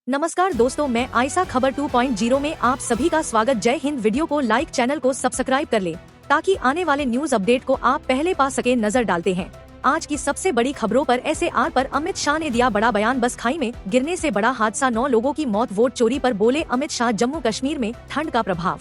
नमस्कार दोस्तों, मैं आयशा खबर 2.0 में आप सभी का स्वागत। जय हिंद। वीडियो को लाइक, चैनल को सब्सक्राइब कर ले ताकि आने वाले न्यूज अपडेट को आप पहले पा सके। नजर डालते हैं आज की सबसे बड़ी खबरों पर। SAR पर अमित शाह ने दिया बड़ा बयान। बस खाई में गिरने से बड़ा हादसा, 9 लोगों की मौत। वोट चोरी पर बोले अमित शाह। जम्मू कश्मीर में ठंड का प्रभाव।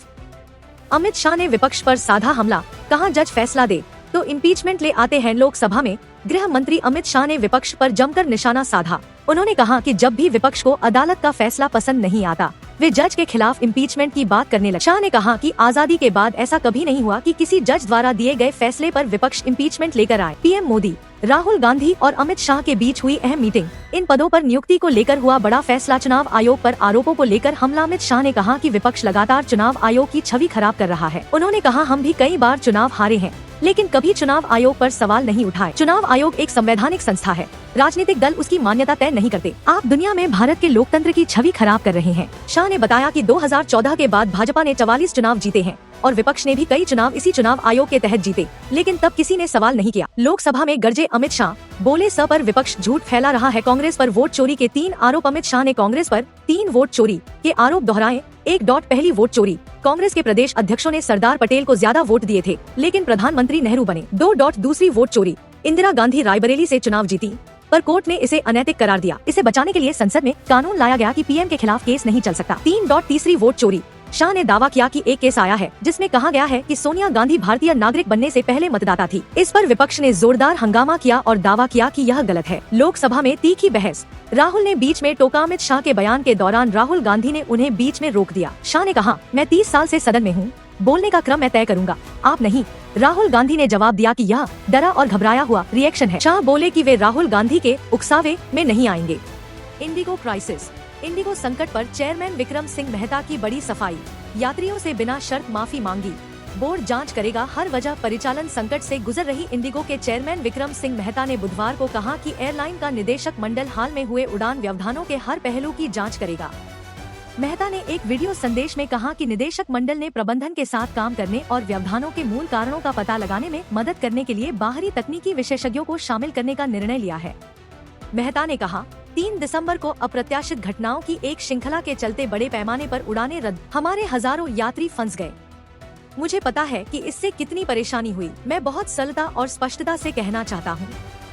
अमित शाह ने विपक्ष पर साधा हमला, कहा जज फैसला दे तो इम्पीचमेंट ले आते हैं। लोकसभा में गृह मंत्री अमित शाह ने विपक्ष पर जमकर निशाना साधा। उन्होंने कहा कि जब भी विपक्ष को अदालत का फैसला पसंद नहीं आता, वे जज के खिलाफ इम्पीचमेंट की बात करने लगे। शाह ने कहा कि आजादी के बाद ऐसा कभी नहीं हुआ कि किसी जज द्वारा दिए गए फैसले पर विपक्ष इम्पीचमेंट लेकर आए। पीएम मोदी, राहुल गांधी और अमित शाह के बीच हुई अहम मीटिंग। इन पदों पर नियुक्ति को लेकर हुआ बड़ा फैसला। चुनाव आयोग पर आरोपों को लेकर हमला। अमित शाह ने कहा कि विपक्ष लगातार चुनाव आयोग की छवि खराब कर रहा है। उन्होंने कहा, हम भी कई बार चुनाव हारे हैं, लेकिन कभी चुनाव आयोग पर सवाल नहीं उठाए। चुनाव आयोग एक संवैधानिक संस्था है, राजनीतिक दल उसकी मान्यता तय नहीं करते। आप दुनिया में भारत के लोकतंत्र की छवि खराब कर रहे हैं। शाह ने बताया कि 2014 के बाद भाजपा ने 44 चुनाव जीते हैं और विपक्ष ने भी कई चुनाव इसी चुनाव आयोग के तहत जीते, लेकिन तब किसी ने सवाल नहीं किया। लोकसभा में गरजे अमित शाह, बोले स पर विपक्ष झूठ फैला रहा है। कांग्रेस पर वोट चोरी के 3 आरोप। अमित शाह ने कांग्रेस पर 3 वोट चोरी के आरोप दोहराए। 1. पहली वोट चोरी, कांग्रेस के प्रदेश अध्यक्षों ने सरदार पटेल को ज्यादा वोट दिए थे, लेकिन प्रधानमंत्री नेहरू बने। 2. दूसरी वोट चोरी, इंदिरा गांधी रायबरेली से चुनाव जीती, पर कोर्ट ने इसे अनैतिक करार दिया। इसे बचाने के लिए संसद में कानून लाया गया कि पीएम के खिलाफ केस नहीं चल सकता। 3. तीसरी वोट चोरी, शाह ने दावा किया कि एक केस आया है जिसमें कहा गया है कि सोनिया गांधी भारतीय नागरिक बनने से पहले मतदाता थी। इस पर विपक्ष ने जोरदार हंगामा किया और दावा किया कि यह गलत है। लोकसभा में तीखी बहस, राहुल ने बीच में टोका। अमित शाह के बयान के दौरान राहुल गांधी ने उन्हें बीच में रोक दिया। शाह ने कहा, मैं 30 साल से सदन में हूँ, बोलने का क्रम मैं तय करूंगा, आप नहीं। राहुल गांधी ने जवाब दिया कि यह डरा और घबराया हुआ रिएक्शन है। शाह बोले कि वे राहुल गांधी के उकसावे में नहीं आएंगे। इंडिगो क्राइसिस, इंडिगो संकट पर चेयरमैन विक्रम सिंह मेहता की बड़ी सफाई। यात्रियों से बिना शर्त माफी मांगी, बोर्ड जांच करेगा हर वजह। परिचालन संकट से गुजर रही इंडिगो के चेयरमैन विक्रम सिंह मेहता ने बुधवार को कहा कि एयरलाइन का निदेशक मंडल हाल में हुए उड़ान व्यवधानों के हर पहलू की जांच करेगा। मेहता ने एक वीडियो संदेश में कहा कि निदेशक मंडल ने प्रबंधन के साथ काम करने और व्यवधानों के मूल कारणों का पता लगाने में मदद करने के लिए बाहरी तकनीकी विशेषज्ञों को शामिल करने का निर्णय लिया है। मेहता ने कहा, 3 दिसंबर को अप्रत्याशित घटनाओं की एक श्रृंखला के चलते बड़े पैमाने पर उड़ानें रद्द, हमारे हजारों यात्री फंस गए। मुझे पता है कि इससे कितनी परेशानी हुई। मैं बहुत सरलता और स्पष्टता से कहना चाहता हूँ,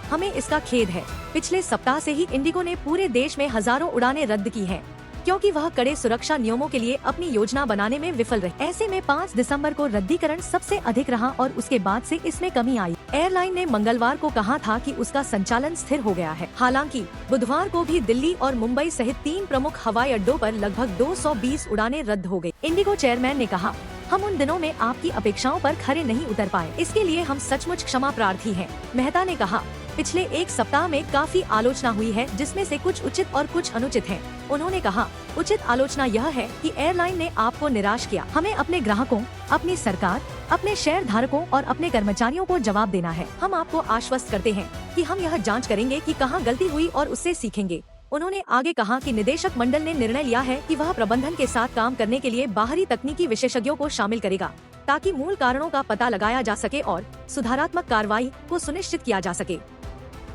हमें इसका खेद है। पिछले सप्ताह से ही इंडिगो ने पूरे देश में हजारों उड़ानें रद्द की हैं, क्योंकि वह कड़े सुरक्षा नियमों के लिए अपनी योजना बनाने में विफल रही। ऐसे में 5 दिसंबर को रद्दीकरण सबसे अधिक रहा और उसके बाद से इसमें कमी आई। एयरलाइन ने मंगलवार को कहा था कि उसका संचालन स्थिर हो गया है। हालांकि बुधवार को भी दिल्ली और मुंबई सहित 3 प्रमुख हवाई अड्डों पर लगभग 220 उड़ानें रद्द हो गयी। इंडिगो चेयरमैन ने कहा, हम उन दिनों में आपकी अपेक्षाओं पर खरे नहीं उतर पाए, इसके लिए हम सचमुच क्षमा प्रार्थी हैं। मेहता ने कहा, पिछले 1 सप्ताह में काफी आलोचना हुई है, जिसमें से कुछ उचित और कुछ अनुचित है। उन्होंने कहा, उचित आलोचना यह है कि एयरलाइन ने आपको निराश किया। हमें अपने ग्राहकों, अपनी सरकार, अपने शेयर धारकों और अपने कर्मचारियों को जवाब देना है। हम आपको आश्वस्त करते हैं कि हम यह जांच करेंगे कि कहां गलती हुई और उससे सीखेंगे। उन्होंने आगे कहा कि निदेशक मंडल ने निर्णय लिया है कि वह प्रबंधन के साथ काम करने के लिए बाहरी तकनीकी विशेषज्ञों को शामिल करेगा, ताकि मूल कारणों का पता लगाया जा सके और सुधारात्मक कार्रवाई को सुनिश्चित किया जा सके।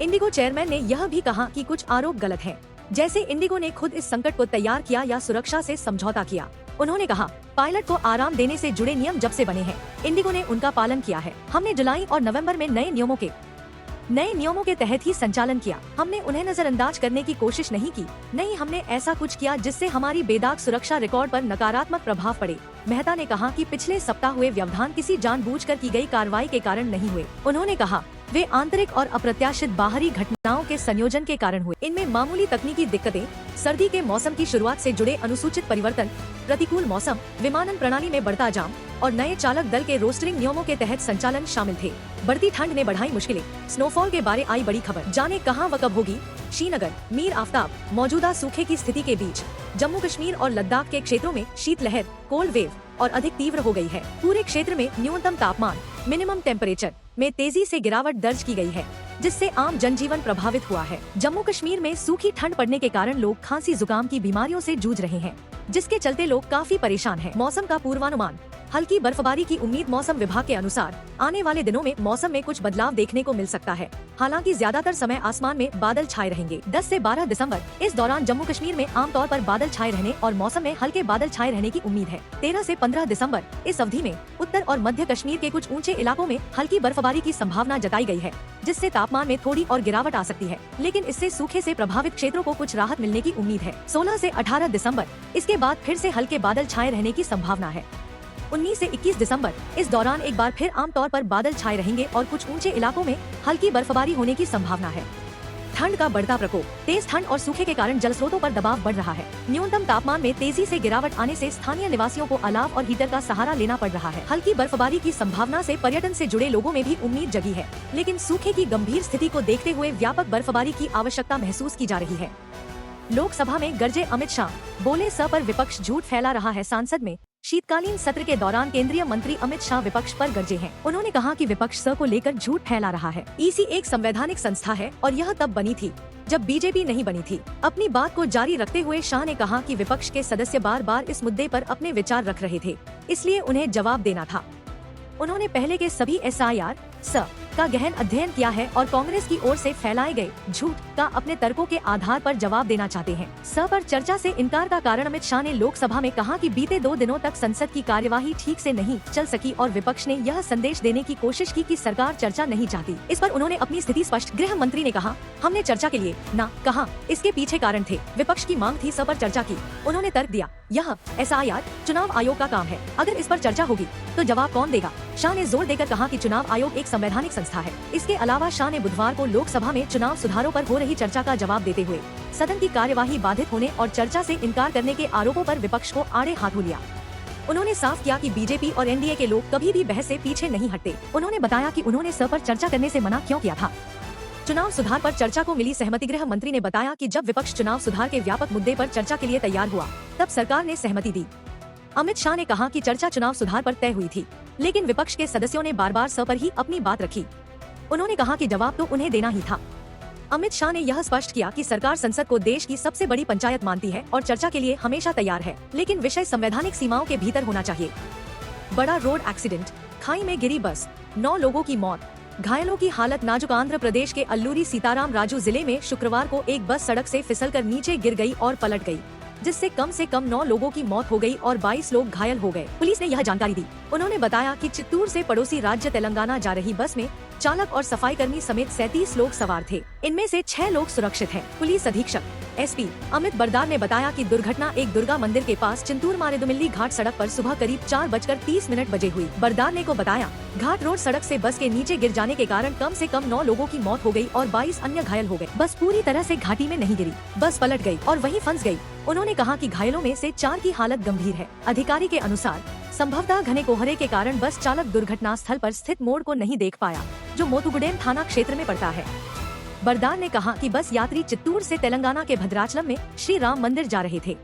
इंडिगो चेयरमैन ने यह भी कहा कि कुछ आरोप गलत हैं, जैसे इंडिगो ने खुद इस संकट को तैयार किया या सुरक्षा से समझौता किया। उन्होंने कहा, पायलट को आराम देने से जुड़े नियम जब से बने हैं, इंडिगो ने उनका पालन किया है। हमने जुलाई और नवंबर में नए नियमों के तहत ही संचालन किया। हमने उन्हें नजरअंदाज करने की कोशिश नहीं की। नहीं, हमने ऐसा कुछ किया जिससे हमारी बेदाग सुरक्षा रिकॉर्ड पर नकारात्मक प्रभाव पड़े। मेहता ने कहा कि पिछले सप्ताह हुए व्यवधान किसी जानबूझकर की गई कार्रवाई के कारण नहीं हुए। उन्होंने कहा, वे आंतरिक और अप्रत्याशित बाहरी घटनाओं के संयोजन के कारण हुए। इनमें मामूली तकनीकी दिक्कतें, सर्दी के मौसम की शुरुआत से जुड़े अनुसूचित परिवर्तन, प्रतिकूल मौसम, विमानन प्रणाली में बढ़ता जाम और नए चालक दल के रोस्टरिंग नियमों के तहत संचालन शामिल थे। बढ़ती ठंड ने बढ़ाई मुश्किलें, स्नोफॉल के बारे आई बड़ी खबर। जाने कहां व कब होगी श्रीनगर, मीर आफ्ताब। मौजूदा सूखे की स्थिति के बीच जम्मू कश्मीर और लद्दाख के क्षेत्रों में शीतलहर, कोल्ड वेव और अधिक तीव्र हो गई है। पूरे क्षेत्र में न्यूनतम तापमान, मिनिमम टेम्परेचर में तेजी से गिरावट दर्ज की गई है, जिससे आम जनजीवन प्रभावित हुआ है। जम्मू कश्मीर में सूखी ठंड पड़ने के कारण लोग खांसी जुकाम की बीमारियों से जूझ रहे हैं, जिसके चलते लोग काफी परेशान हैं। मौसम का पूर्वानुमान, हल्की बर्फबारी की उम्मीद। मौसम विभाग के अनुसार आने वाले दिनों में मौसम में कुछ बदलाव देखने को मिल सकता है। हालांकि ज्यादातर समय आसमान में बादल छाए रहेंगे। 10 से 12 दिसंबर इस दौरान जम्मू कश्मीर में आमतौर पर बादल छाए रहने और मौसम में हल्के बादल छाए रहने की उम्मीद है। 13 से 15 दिसंबर इस अवधि में उत्तर और मध्य कश्मीर के कुछ ऊंचे इलाकों में हल्की बर्फबारी की संभावना जताई गई है, जिससे तापमान में थोड़ी और गिरावट आ सकती है, लेकिन इससे सूखे से प्रभावित क्षेत्रों को कुछ राहत मिलने की उम्मीद है। 16 से 18 दिसंबर इसके बाद फिर से हल्के बादल छाए रहने की संभावना है। 19 से 21 दिसंबर इस दौरान एक बार फिर आमतौर पर बादल छाए रहेंगे और कुछ ऊंचे इलाकों में हल्की बर्फबारी होने की संभावना है। ठंड का बढ़ता प्रकोप। तेज ठंड और सूखे के कारण जलस्रोतों पर दबाव बढ़ रहा है। न्यूनतम तापमान में तेजी से गिरावट आने से स्थानीय निवासियों को अलाव और हीटर का सहारा लेना पड़ रहा है। हल्की बर्फबारी की संभावना से पर्यटन से जुड़े लोगों में भी उम्मीद जगी है, लेकिन सूखे की गंभीर स्थिति को देखते हुए व्यापक बर्फबारी की आवश्यकता महसूस की जा रही है। लोकसभा में गरजे अमित शाह, बोले स पर विपक्ष झूठ फैला रहा है। संसद में शीतकालीन सत्र के दौरान केंद्रीय मंत्री अमित शाह विपक्ष पर गरजे हैं। उन्होंने कहा कि विपक्ष स को लेकर झूठ फैला रहा है। ईसी एक संवैधानिक संस्था है और यह तब बनी थी जब बीजेपी नहीं बनी थी। अपनी बात को जारी रखते हुए शाह ने कहा कि विपक्ष के सदस्य बार बार इस मुद्दे पर अपने विचार रख रहे थे, इसलिए उन्हें जवाब देना था। उन्होंने पहले के सभी SIR स का गहन अध्ययन किया है और कांग्रेस की ओर से फैलाए गए झूठ का अपने तर्कों के आधार पर जवाब देना चाहते हैं। स पर चर्चा से इनकार का कारण अमित शाह ने लोकसभा में कहा कि बीते 2 दिनों तक संसद की कार्यवाही ठीक से नहीं चल सकी और विपक्ष ने यह संदेश देने की कोशिश की कि सरकार चर्चा नहीं चाहती। इस पर उन्होंने अपनी स्थिति स्पष्ट। गृह मंत्री ने कहा, हमने चर्चा के लिए ना कहा, इसके पीछे कारण थे। विपक्ष की मांग थी, स पर चर्चा की। उन्होंने तर्क दिया, यह SIR चुनाव आयोग का काम है, अगर इस पर चर्चा होगी तो जवाब कौन देगा। शाह ने जोर देकर कहा कि चुनाव आयोग एक संवैधानिक संस्था है। इसके अलावा शाह ने बुधवार को लोकसभा में चुनाव सुधारों पर हो रही चर्चा का जवाब देते हुए सदन की कार्यवाही बाधित होने और चर्चा से इनकार करने के आरोपों पर विपक्ष को आड़े हाथों लिया। उन्होंने साफ किया कि बीजेपी और NDA के लोग कभी भी बहस से पीछे नहीं हटते। उन्होंने बताया कि उन्होंने स पर चर्चा करने से मना क्यों किया था। चुनाव सुधार पर चर्चा को मिली सहमति। गृह मंत्री ने बताया कि जब विपक्ष चुनाव सुधार के व्यापक मुद्दे पर चर्चा के लिए तैयार हुआ, तब सरकार ने सहमति दी। अमित शाह ने कहा कि चर्चा चुनाव सुधार पर तय हुई थी, लेकिन विपक्ष के सदस्यों ने बार बार स पर ही अपनी बात रखी। उन्होंने कहा कि जवाब तो उन्हें देना ही था। अमित शाह ने यह स्पष्ट किया कि सरकार संसद को देश की सबसे बड़ी पंचायत मानती है और चर्चा के लिए हमेशा तैयार है, लेकिन विषय संवैधानिक सीमाओं के भीतर होना चाहिए। बड़ा रोड एक्सीडेंट, खाई में गिरी बस, 9 लोगों की मौत, घायलों की हालत नाजुक। आंध्र प्रदेश के अल्लूरी सीताराम राजू जिले में शुक्रवार को एक बस सड़क से फिसलकर नीचे गिर गई और पलट गई, जिससे कम से कम 9 लोगों की मौत हो गई और 22 लोग घायल हो गए। पुलिस ने यह जानकारी दी। उन्होंने बताया कि चित्तूर से पड़ोसी राज्य तेलंगाना जा रही बस में चालक और सफाई कर्मी समेत 37 लोग सवार थे। इनमें से 6 लोग सुरक्षित हैं। पुलिस अधीक्षक SP अमित बरदार ने बताया कि दुर्घटना एक दुर्गा मंदिर के पास चिंतूर मारेदुमिल्ली घाट सड़क पर सुबह करीब 4:30 बजे हुई। बरदार ने को बताया, घाट रोड सड़क से बस के नीचे गिर जाने के कारण कम से कम 9 लोगों की मौत हो गई और 22 अन्य घायल हो गए। बस पूरी तरह से घाटी में नहीं गिरी, बस पलट गई और वहीं फंस गई। उन्होंने कहा कि घायलों में से 4 की हालत गंभीर है। अधिकारी के अनुसार संभवतः घने कोहरे के कारण बस चालक दुर्घटना स्थल पर स्थित मोड़ को नहीं देख पाया, जो मोतुगुडेम थाना क्षेत्र में पड़ता है। बरदार ने कहा कि बस यात्री चित्तूर से तेलंगाना के भद्राचलम में श्री राम मंदिर जा रहे थे।